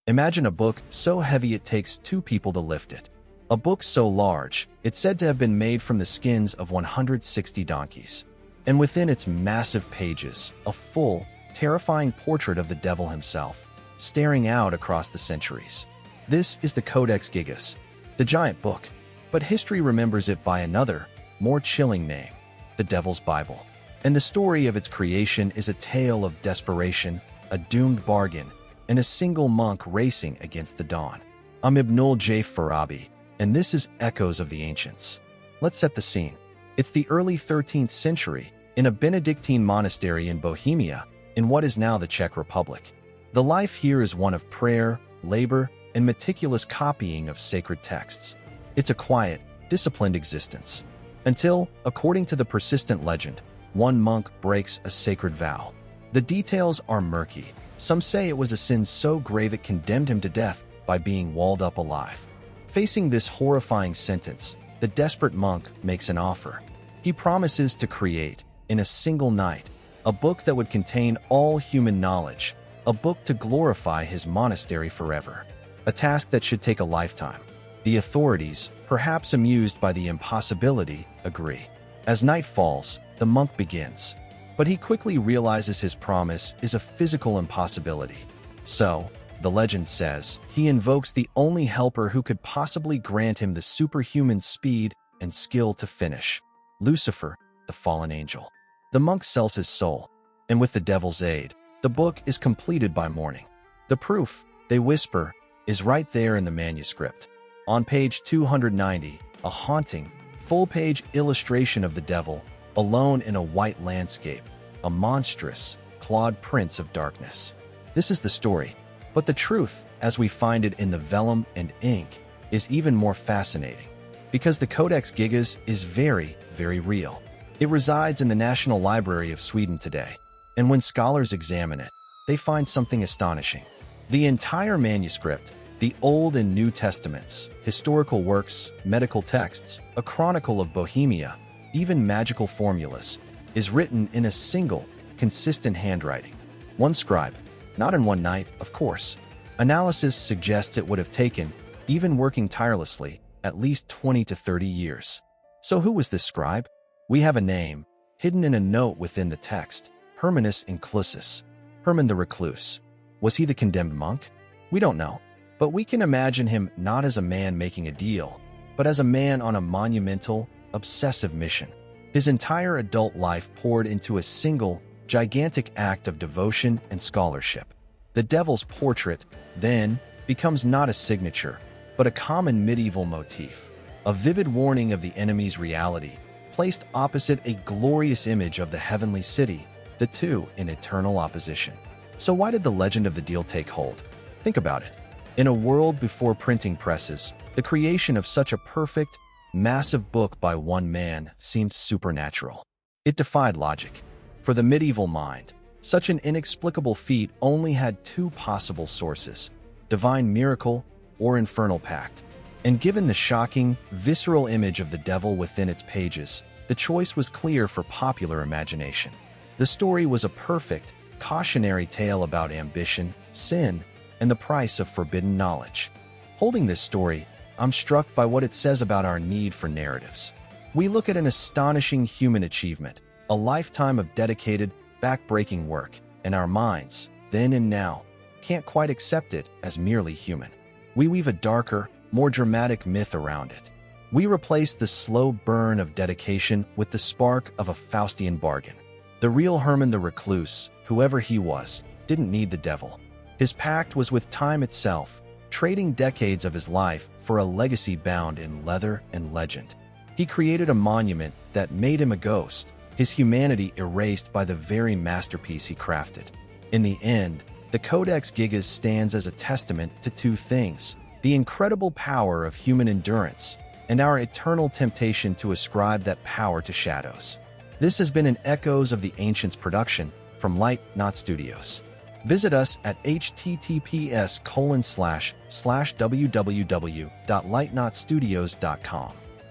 Imagine a book so heavy it takes two people to lift it. A book so large, it's said to have been made from the skins of 160 donkeys. And within its massive pages, a full, terrifying portrait of the devil himself, staring out across the centuries. This is the Codex Gigas, the giant book, but history remembers it by another, more chilling name, the Devil's Bible. And the story of its creation is a tale of desperation, a doomed bargain, and a single monk racing against the dawn. I'm Ibnul Jaif Farabi, and this is Echoes of the Ancients. Let's set the scene. It's the early 13th century, in a Benedictine monastery in Bohemia, in what is now the Czech Republic. The life here is one of prayer, labor, and meticulous copying of sacred texts. It's a quiet, disciplined existence. Until, according to the persistent legend, one monk breaks a sacred vow. The details are murky. Some say it was a sin so grave it condemned him to death by being walled up alive. Facing this horrifying sentence, the desperate monk makes an offer. He promises to create, in a single night, a book that would contain all human knowledge, a book to glorify his monastery forever. A task that should take a lifetime. The authorities, perhaps amused by the impossibility, agree. As night falls, the monk begins. But he quickly realizes his promise is a physical impossibility. So, the legend says, he invokes the only helper who could possibly grant him the superhuman speed and skill to finish: Lucifer, the fallen angel. The monk sells his soul, and with the devil's aid, the book is completed by morning. The proof, they whisper, is right there in the manuscript. On page 290, a haunting, full-page illustration of the devil, alone in a white landscape, a monstrous, clawed prince of darkness. This is the story, but the truth, as we find it in the vellum and ink, is even more fascinating. Because the Codex Gigas is very, very real. It resides in the National Library of Sweden today, and when scholars examine it, they find something astonishing. The entire manuscript, the Old and New Testaments, historical works, medical texts, a chronicle of Bohemia, even magical formulas, is written in a single, consistent handwriting. One scribe, not in one night, of course. Analysis suggests it would have taken, even working tirelessly, at least 20 to 30 years. So who was this scribe? We have a name, hidden in a note within the text: Hermanus Inclusus, Herman the Recluse. Was he the condemned monk? We don't know. But we can imagine him not as a man making a deal, but as a man on a monumental, obsessive mission. His entire adult life poured into a single, gigantic act of devotion and scholarship. The devil's portrait, then, becomes not a signature, but a common medieval motif, a vivid warning of the enemy's reality, placed opposite a glorious image of the heavenly city, the two in eternal opposition. So why did the legend of the deal take hold? Think about it. In a world before printing presses, the creation of such a perfect, massive book by one man seemed supernatural. It defied logic. For the medieval mind, such an inexplicable feat only had two possible sources: divine miracle or infernal pact. And given the shocking, visceral image of the devil within its pages, the choice was clear for popular imagination. The story was a perfect, cautionary tale about ambition, sin, and the price of forbidden knowledge. Holding this story, I'm struck by what it says about our need for narratives. We look at an astonishing human achievement, a lifetime of dedicated, back-breaking work, and our minds, then and now, can't quite accept it as merely human. We weave a darker, more dramatic myth around it. We replace the slow burn of dedication with the spark of a Faustian bargain. The real Herman the Recluse, whoever he was, didn't need the devil. His pact was with time itself, trading decades of his life for a legacy bound in leather and legend. He created a monument that made him a ghost, his humanity erased by the very masterpiece he crafted. In the end, the Codex Gigas stands as a testament to two things: the incredible power of human endurance and our eternal temptation to ascribe that power to shadows. This has been an Echoes of the Ancients production from Light Not Studios. Visit us at https://www.lightnotstudios.com.